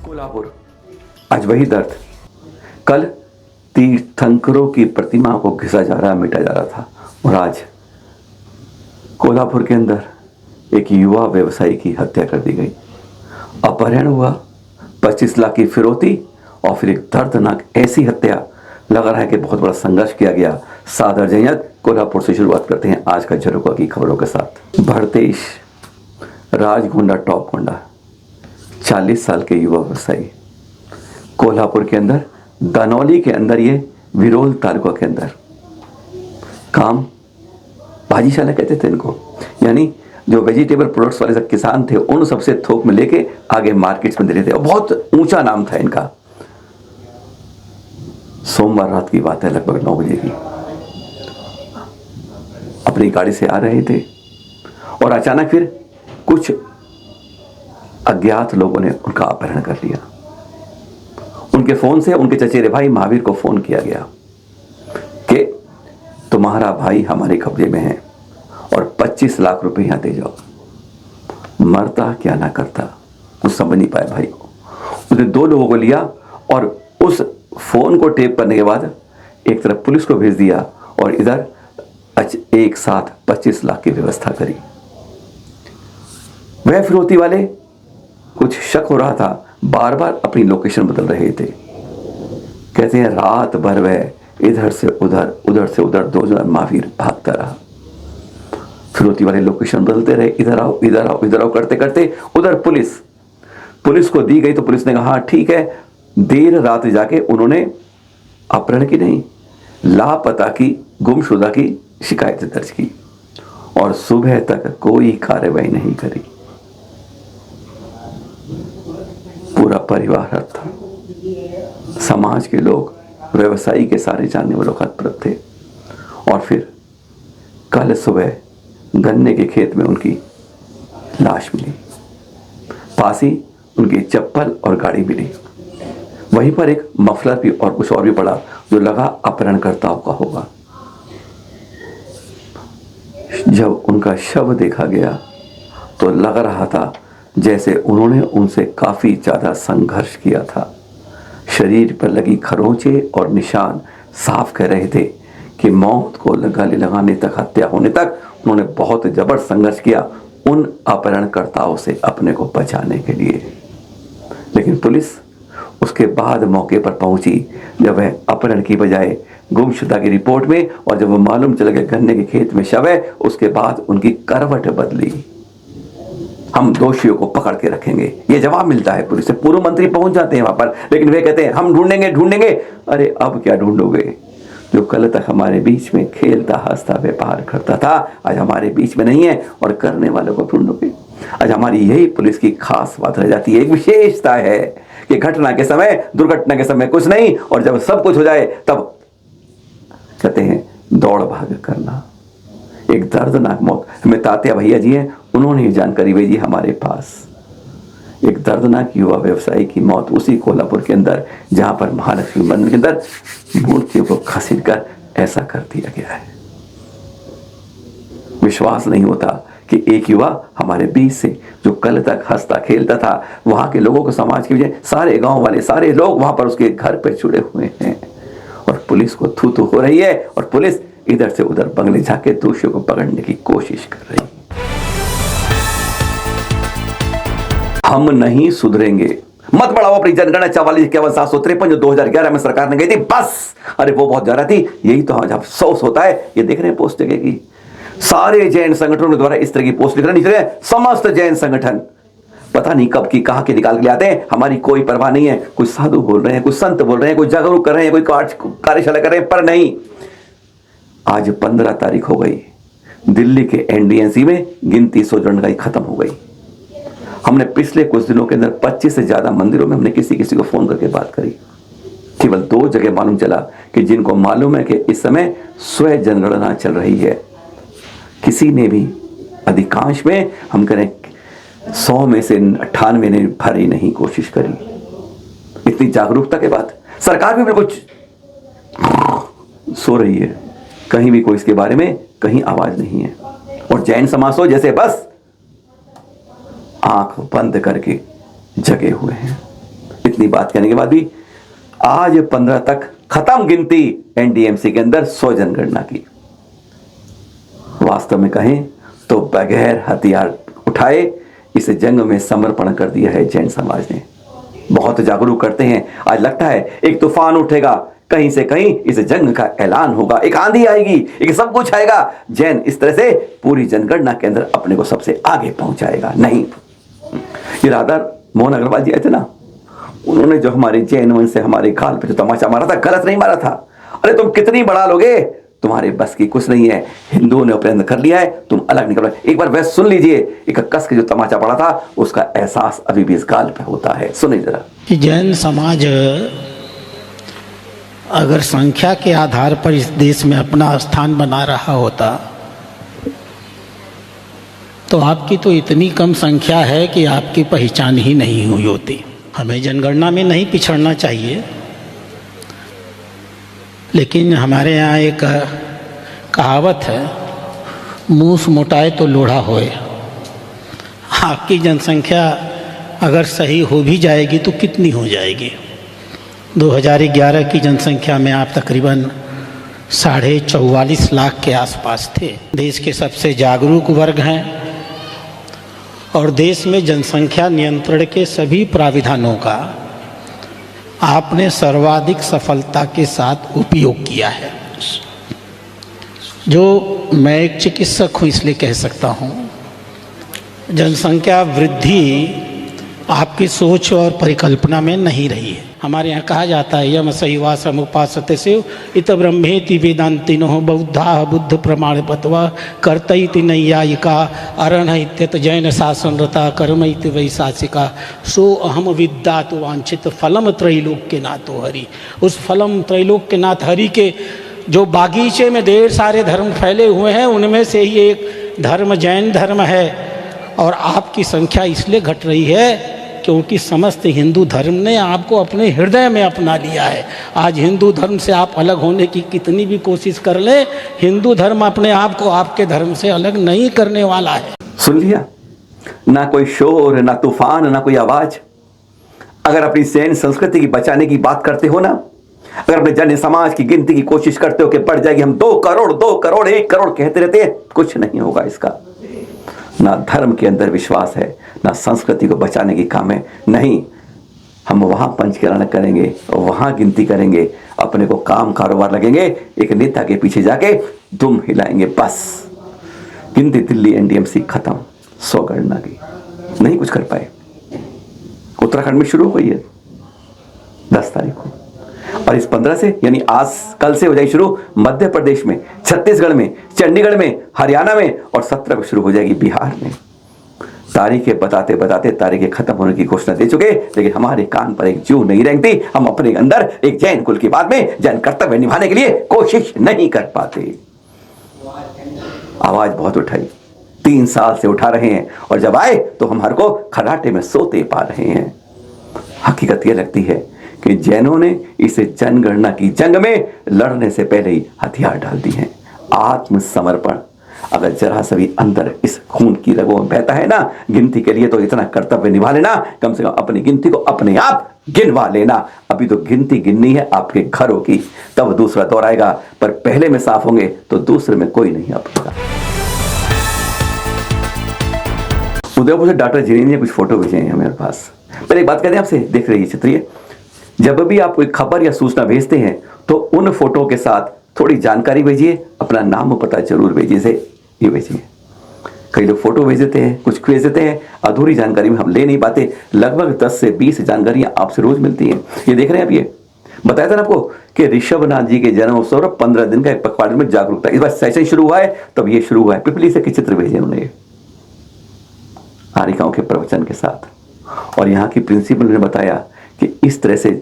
कोल्हापुर, आज वही दर्द। कल तीर्थंकरों की प्रतिमा को घिसा जा रहा, मिटा जा रहा था, और आज कोल्हापुर के अंदर एक युवा व्यवसायी की हत्या कर दी गई। अपहरण हुआ, 25 लाख की फिरौती और फिर एक दर्दनाक ऐसी हत्या। लग रहा है कि बहुत बड़ा संघर्ष किया गया। सादर जयंत, कोल्हापुर से शुरुआत करते हैं आज का झरोखा की खबरों के साथ। भरतेश राजगोंडा टॉप गोंडा, 40 साल के युवा व्यवसायी, कोल्हापुर के अंदर, दनौली के अंदर, ये विरोल तालुका के अंदर काम भाजीशाला कहते थे इनको, यानी जो वेजिटेबल प्रोडक्ट्स वाले सब किसान थे उन सबसे थोक में लेके आगे मार्केट्स में दे रहे थे, और बहुत ऊंचा नाम था इनका। सोमवार रात की बात है, लगभग 9 बजे की। अपनी गाड़ी से आ रहे थे और अचानक फिर कुछ अज्ञात लोगों ने उनका अपहरण कर लिया। उनके फोन से उनके चचेरे भाई महावीर को फोन किया गया कि तुम्हारा भाई हमारे कब्जे में है और 25 लाख रुपए यहां दे जाओ। मरता क्या ना करता, कुछ समझ नहीं पाया भाई को। उसने 2 लोगों को लिया और उस फोन को टेप करने के बाद एक तरफ पुलिस को भेज दिया और इधर एक साथ 25 लाख की व्यवस्था करी। वह फिरौती वाले, कुछ शक हो रहा था, बार बार अपनी लोकेशन बदल रहे थे। कहते हैं रात भर वह इधर से उधर, उधर से उधर 2 जन महावीर भागता रहा। फिरौती वाले लोकेशन बदलते रहे, इधर आओ इधर आओ इधर आओ करते करते उधर पुलिस को दी गई तो पुलिस ने कहा हाँ ठीक है। देर रात जाके उन्होंने अपहरण की नहीं, लापता की, गुमशुदा की शिकायत दर्ज की और सुबह तक कोई कार्रवाई नहीं करी। पूरा परिवार हत था, समाज के लोग, व्यवसायी के सारे जानने वाले लोग हतप्रभ थे। और फिर कल सुबह गन्ने के खेत में उनकी लाश मिली, पास ही उनकी चप्पल और गाड़ी मिली। वहीं पर एक मफलर भी और कुछ और भी पड़ा जो लगा अपहरणकर्ताओं का होगा। जब उनका शव देखा गया तो लग रहा था जैसे उन्होंने उनसे काफी ज्यादा संघर्ष किया था। शरीर पर लगी खरोंचे और निशान साफ कह रहे थे कि मौत को लगाने तक, हत्या होने तक उन्होंने बहुत जबर संघर्ष किया उन अपहरणकर्ताओं से अपने को बचाने के लिए। लेकिन पुलिस उसके बाद मौके पर पहुंची जब वह अपहरण की बजाय गुमशुदा की रिपोर्ट में, और जब वो मालूम चला कि गन्ने के खेत में शव है, उसके बाद उनकी करवट बदली। हम दोषियों को पकड़ के रखेंगे, ये जवाब मिलता है पुलिस से। पूर्व मंत्री पहुंच जाते हैं वहां पर, लेकिन वे कहते हैं हम ढूंढेंगे। अरे अब क्या ढूंढोगे? जो कल तक हमारे बीच में खेलता हंसता व्यापार करता था आज हमारे बीच में नहीं है, और करने वालों को ढूंढोगे। आज हमारी यही पुलिस की खास बात रह जाती है, एक विशेषता है कि घटना के समय, दुर्घटना के समय कुछ नहीं, और जब सब कुछ हो जाए तब कहते हैं दौड़ भाग करना। एक दर्दनाक मौत। हमें तात्या भैया जी हैं, उन्होंने ये जानकारी भेजी हमारे पास। एक दर्दनाक युवा व्यवसायी की मौत उसी कोल्हापुर के अंदर, जहां पर महालक्ष्मी मंदिर के अंदर मूर्तियों को खसीटकर ऐसा कर दिया गया है। विश्वास नहीं होता कि एक युवा हमारे बीच से, जो कल तक हंसता खेलता था, वहां के लोगों को, समाज के वजह, सारे गांव वाले, सारे लोग वहां पर उसके घर पे जुड़े हुए हैं, और पुलिस को थू थू हो रही है, और पुलिस इधर से उधर बंगले झाके दोषियों को पकड़ने की कोशिश कर रही है। हम नहीं सुधरेंगे। मत बढ़ाओ अपनी जनगणना 44-51-753 जो 2011 में सरकार ने गई थी, बस। अरे वो बहुत ज्यादा थी, यही तो आज अफसोस होता है। ये देख रहे हैं पोस्ट जगह की, सारे जैन संगठनों के द्वारा इस तरह की पोस्ट लिख रहे हैं। समस्त जैन संगठन पता नहीं कब की कहां के निकाल के आते हैं, हमारी कोई परवाह नहीं है। कुछ साधु बोल रहे हैं, कुछ संत बोल रहे हैं, कुछ जागरूक कर रहे हैं, कोई कार्यशाला कर रहे हैं, पर नहीं। आज 15 तारीख हो गई, दिल्ली के एनडीएमसी में गिनती 100 जन का ही खत्म हो गई। हमने पिछले कुछ दिनों के अंदर 25 से ज्यादा मंदिरों में हमने किसी को फोन करके बात करी। केवल 2 जगह मालूम चला कि जिनको मालूम है कि इस समय स्व जनगणना चल रही है, किसी ने भी, अधिकांश में हम करें 100 में से 98 ने भरी नहीं कोशिश करी। इतनी जागरूकता के बाद सरकार भी बिल्कुल सो रही है, कहीं भी कोई इसके बारे में कहीं आवाज नहीं है। और जैन समाज तो जैसे बस आंख बंद करके जगे हुए हैं। इतनी बात कहने के बाद भी आज 15 तक खत्म गिनती एनडीएमसी के अंदर 100 जनगणना की। वास्तव में कहें तो बगैर हथियार उठाए इस जंग में समर्पण कर दिया है जैन समाज ने। बहुत जागरूक करते हैं, आज लगता है एक तूफान उठेगा, कहीं से कहीं इस जंग का ऐलान होगा, एक आंधी आएगी, एक सब कुछ आएगा, जैन इस तरह से पूरी जनगणना के अंदर अपने को सबसे आगे पहुंचाएगा। नहीं, ये राधा मोहन अग्रवाल जी आए थे ना, उन्होंने जो हमारे जैन वंश से हमारे गाल पे जो तमाचा मारा था, गलत नहीं मारा था। अरे तुम कितनी बढ़ा लोगे, तुम्हारे बस की कुछ नहीं है, हिंदुओं ने प्रयत्न कर लिया है, तुम अलग निकलो। एक बार वह सुन लीजिए, एक कस के जो तमाचा पड़ा था उसका एहसास अभी भी इस गाल पे होता है। सुनिए जरा। कि जैन समाज अगर संख्या के आधार पर इस देश में अपना स्थान बना रहा होता तो आपकी तो इतनी कम संख्या है कि आपकी पहचान ही नहीं हुई होती। हमें जनगणना में नहीं पिछड़ना चाहिए, लेकिन हमारे यहाँ एक कहावत है, मूस मोटाए तो लोढ़ा होए। आपकी जनसंख्या अगर सही हो भी जाएगी तो कितनी हो जाएगी? 2011 की जनसंख्या में आप तकरीबन 44.5 लाख के आसपास थे। देश के सबसे जागरूक वर्ग हैं और देश में जनसंख्या नियंत्रण के सभी प्राविधानों का आपने सर्वाधिक सफलता के साथ उपयोग किया है। जो मैं एक चिकित्सक हूँ इसलिए कह सकता हूँ, जनसंख्या वृद्धि आपकी सोच और परिकल्पना में नहीं रही है। हमारे यहाँ कहा जाता है यम सहिवा समुपासते शिव इत ब्रह्मेति वेदांतिनो बौद्धा बुद्ध प्रमाण पतवा कर्तयति नैयायिका अरण इत्यत जैन शासनरता कर्म इति वैशासिका सो अहम विद्या तो वांछित फलम त्रैलोक्य नाथो हरि। उस फलम त्रैलोक्य नाथ हरि के जो बागीचे में ढेर सारे धर्म फैले हुए हैं उनमें से ही एक धर्म जैन धर्म है। और आपकी संख्या इसलिए घट रही है क्योंकि समस्त हिंदू धर्म ने आपको अपने हृदय में अपना लिया है। आज हिंदू धर्म से आप अलग होने की कितनी भी कोशिश कर ले, हिंदू धर्म अपने आप को आपके धर्म से अलग नहीं करने वाला है। सुन लिया, ना कोई शोर, ना तूफान, ना कोई आवाज। अगर अपनी जैन संस्कृति की बचाने की बात करते हो ना, अगर अपने जन समाज की गिनती की कोशिश करते हो कि बढ़ जाएगी, हम 2 करोड़ 2 करोड़ 1 करोड़ कहते रहते हैं, कुछ नहीं होगा इसका। ना धर्म के अंदर विश्वास है, ना संस्कृति को बचाने की काम है। नहीं, हम वहां पंचकरण करेंगे, वहां गिनती करेंगे, अपने को काम कारोबार लगेंगे, एक नेता के पीछे जाके दुम हिलाएंगे, बस गिनती दिल्ली एनडीएमसी खत्म। 100 गणना की नहीं कुछ कर पाए। उत्तराखंड में शुरू हुई है 10 तारीख को, और इस 15 से यानी आज कल से हो जाएगी शुरू मध्य प्रदेश में, छत्तीसगढ़ में, चंडीगढ़ में, हरियाणा में, और 17 को शुरू हो जाएगी बिहार में। तारीखें बताते बताते तारीखें खत्म होने की घोषणा दे चुके, लेकिन हमारे कान पर एक जू नहीं रेंगती। हम अपने अंदर एक जैन कुल की बात में जैन कर्तव्य निभाने के लिए कोशिश नहीं कर पाते। आवाज बहुत उठाई, 3 साल से उठा रहे हैं, और जब आए तो हम हर को खराटे में सोते पा रहे हैं। हकीकत यह लगती है कि जैनों ने इस जनगणना की जंग में लड़ने से पहले ही हथियार डाल दिए हैं। आत्मसमर्पण अगर जरा सभी अंदर इस खून की रगों में बहता है ना, गिनती के लिए तो इतना कर्तव्य निभा लेना, कम से कम अपनी गिनती को अपने आप गिनवा लेना। अभी तो गिनती गिननी है आपके घरों की, तब दूसरा दौर आएगा, पर पहले में साफ होंगे तो दूसरे में कोई नहीं आ पाएगा। उदयपुर से डॉक्टर जिनी ने कुछ फोटो भेजे हैं हमारे पास। पहले एक बात कहते हैं आपसे, देख रही चित्रिय, जब भी आप कोई खबर या सूचना भेजते हैं तो उन फोटो के साथ थोड़ी जानकारी भेजिए, अपना नाम और पता जरूर भेजिए। से ये भेजिए, कई लोग फोटो भेज देते हैं, कुछ भेज देते हैं, अधूरी जानकारी में हम ले नहीं पाते। लगभग 10 से 20 जानकारियां आपसे रोज मिलती हैं। ये देख रहे हैं आप, ये बताया था ना आपको कि ऋषभनाथ जी के जन्म उत्सव 15 दिन का एक पखवाड़े में जागरूकता, इस बार सेशन शुरू हुआ है, तब ये शुरू हुआ है। पिपली से के चित्र भेजे उन्होंने आरिकाओं के प्रवचन के साथ, और यहाँ की प्रिंसिपल ने बताया कि इस तरह से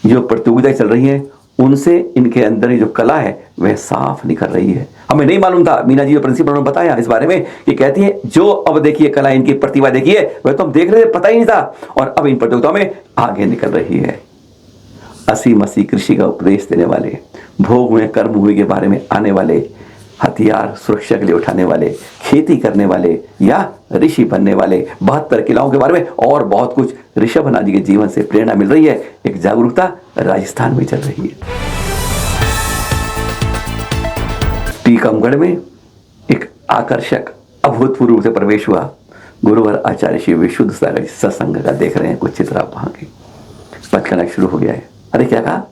जो प्रतियोगिताएं चल रही हैं उनसे इनके अंदर जो कला है वह साफ निकल रही है। हमें नहीं मालूम था, मीना जी जो प्रिंसिपल ने बताया इस बारे में कि कहती है जो अब देखिए कला, इनकी प्रतिभा देखिए, वह तो हम देख रहे थे, पता ही नहीं था, और अब इन प्रतियोगिताओं में आगे निकल रही है। 80 मसी कृषि का उपदेश देने वाले, भोग में कर्म हुए के बारे में आने वाले, हथियार सुरक्षा के लिए उठाने वाले, खेती करने वाले या ऋषि बनने वाले, 72 किलाओं के बारे में और बहुत कुछ ऋषभनाथ जी के जीवन से प्रेरणा मिल रही है। एक जागरूकता राजस्थान में चल रही है। टीकमगढ़ में एक आकर्षक अभूतपूर्व रूप से प्रवेश हुआ। गुरुवर आचार्य श्री विशुद्ध सागर सत्संग का देख रहे हैं कुछ चित्र आप वहां के। पचकना शुरू हो गया है। अरे क्या कहा?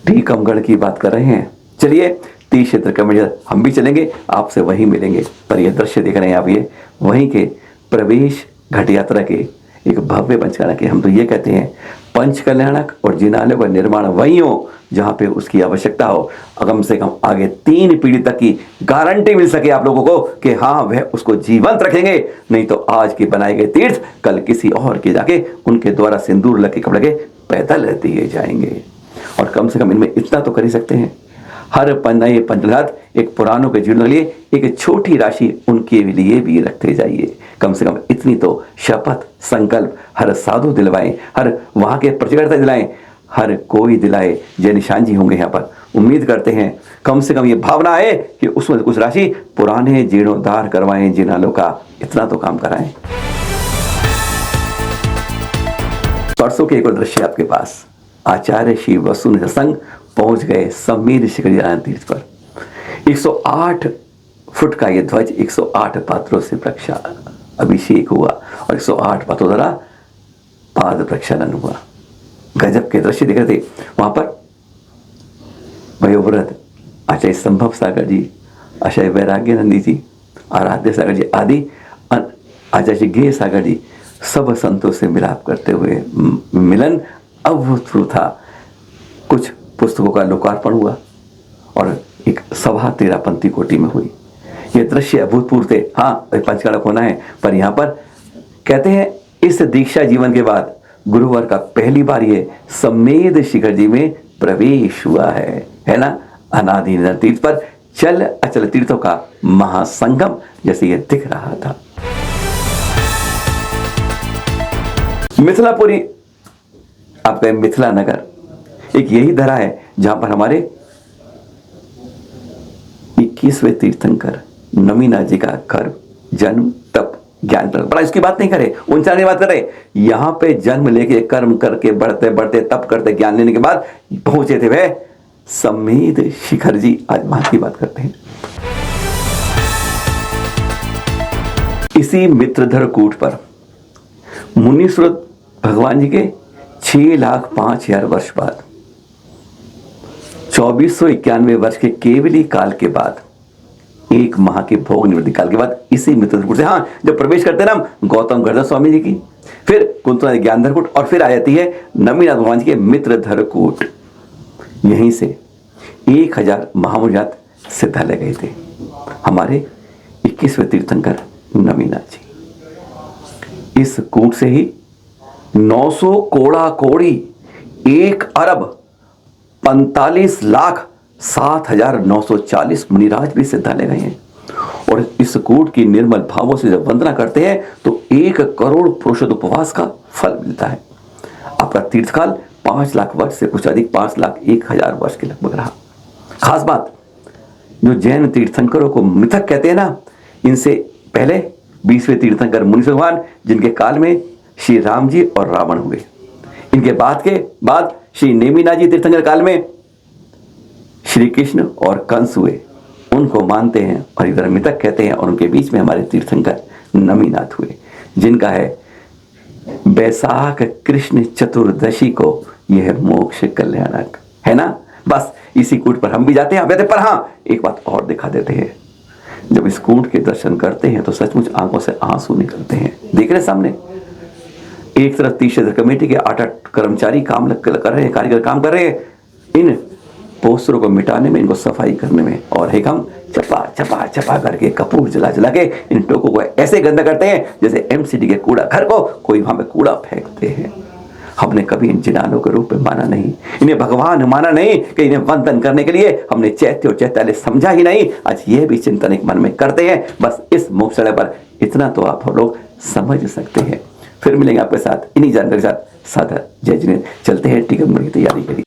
टीकमगढ़ की बात कर रहे हैं। चलिए 30 क्षेत्र कमेटी हम भी चलेंगे, आपसे वहीं मिलेंगे। पर ये दृश्य देख रहे हैं आप, ये वहीं के प्रवेश घाट यात्रा के एक भव्य पंचकर्मा के, हम तो ये कहते हैं पंच कल्याणक और जिनालयों का निर्माण वहीं हो जहां पे उसकी आवश्यकता हो। कम से कम आगे 3 पीढ़ी तक की गारंटी मिल सके आप लोगों को कि हाँ वह उसको जीवंत रखेंगे। नहीं तो आज के बनाए गए तीर्थ कल किसी और के जाके उनके द्वारा सिंदूर लगे कपड़े के पैदल दिए जाएंगे। और कम से कम इनमें इतना तो कर ही सकते हैं, हर नए पंचघात एक पुरानों के जीवन के लिए एक छोटी राशि उनके लिए भी रखते जाइए। कम से कम इतनी तो शपथ संकल्प हर साधु दिलवाएं, हर वहां के प्रचारकर्ता दिलाएं, हर कोई दिलाए। जय निशान जी होंगे यहाँ पर, उम्मीद करते हैं कम से कम ये भावना है कि उसमें कुछ राशि पुराने जीर्णोद्धार करवाएं, जिनालों का इतना तो काम कराएं। परसों के एक और दृश्य आपके पास, आचार्य श्री वसुनिध संघ पहुंच गए सम्मेद शिखर तीर्थ पर। 108 फुट का ये ध्वज 108 पात्रों से अभिषेक हुआ और 108 पात्रों द्वारा पाद प्रक्षालन हुआ। गजब के दृश्य दिख रहे थे वहां पर। वयोवृद्ध आचार्य संभव सागर जी, आचार्य वैराग्यानंदी जी, आराध्य सागर जी आदि आचार्य गे सागर जी सब संतों से मिलाप करते हुए मिलन अभूतपूर्व था। कुछ पुस्तकों का लोकार्पण हुआ और एक सभा 13पंथी कोटि में हुई। ये दृश्य अभूतपूर्व थे। हाँ पंचकर्मा होना है, पर यहाँ पर कहते हैं इस दीक्षा जीवन के बाद गुरुवार का पहली बार ये सम्मेद शिखर जी में प्रवेश हुआ है ना। अनादि तीर्थ पर चल अचल तीर्थों का महासंगम जैसे ये दिख रहा था। मिथिलापुरी आपका मिथिला नगर एक यही धरा है जहां पर हमारे 21वें तीर्थंकर नमीनाथ जी का कर्म, जन्म, तप, ज्ञान पर बड़ा इसकी बात नहीं करे, उनचाने बात करे। यहां पे जन्म लेके कर्म करके बढ़ते बढ़ते तप करते ज्ञान लेने के बाद पहुंचे थे वह सम्मेद शिखर जी। आज वहां की बात करते हैं। इसी मित्रधर कूट पर मुनीश्वर भगवान जी के 6,05,000 वर्ष बाद 2491 वर्ष के केवली काल के बाद, एक माह के भोग निवृत्ति काल के बाद इसी मित्रधरकूट से, हाँ जब प्रवेश करते हैं ना गौतम गर्दन स्वामी जी की, फिर कुंतला ज्ञानधरकूट और फिर आ जाती है नमीनाथ भगवान जी के मित्रधरकूट। यहीं से 1000 महामुनिजात सिद्धालय गए थे हमारे 21वें तीर्थंकर नमीनाथ जी। इस कूट से ही 900 कोड़ा कोड़ी 1,45,07,940 मुनिराज भी सिद्धालय गए हैं। और इस कूट की निर्मल भावों से जब वंदना करते हैं तो 1 करोड़ पुरुषोत्तम उपवास का फल मिलता है। आपका तीर्थकाल 5 लाख वर्ष से कुछ अधिक 5,01,000 वर्ष के लगभग रहा। खास बात, जो जैन तीर्थंकरों को मिथक कहते हैं ना, इनसे पहले 20वें तीर्थंकर मुनीश्वर भगवान जिनके काल में श्री राम जी और रावण हुए, इनके बाद श्री नेमिनाथ जी तीर्थंकर काल में श्री कृष्ण और कंस हुए, उनको मानते हैं और इधर मिथक कहते हैं। और उनके बीच में हमारे तीर्थंकर नमीनाथ हुए, जिनका है बैसाख कृष्ण चतुर्दशी को यह मोक्ष कल्याणक है ना। बस इसी कूट पर हम भी जाते हैं। पर हाँ एक बात और दिखा देते हैं, जब इस कूट के दर्शन करते हैं तो सचमुच आंखों से आंसू निकलते हैं। देख रहे सामने एक तरफ 30 क्षेत्र कमेटी के 8 कर्मचारी काम कर रहे हैं, कारीगर काम कर रहे हैं इन पोस्टरों को मिटाने में, इनको सफाई करने में, और एक हम चपा करके कपूर जला के इन टोकों को ऐसे गंदा करते हैं जैसे एमसीडी के कूड़ा घर को कोई वहां पे कूड़ा फेंकते हैं। हमने कभी इन जिनालों के रूप में माना नहीं, इन्हें भगवान माना नहीं कि इन्हें वंदन करने के लिए हमने चैत्य और चैत्यालय समझा ही नहीं। आज ये भी चिंतन एक मन में करते हैं। बस इस मोक्षालय पर इतना तो आप लोग समझ सकते हैं। फिर मिलेंगे आपके साथ इन्हीं जानकारी के साथ। सादर जय जिनेन्द्र। चलते हैं टीकमगढ़ की तैयारी के लिए।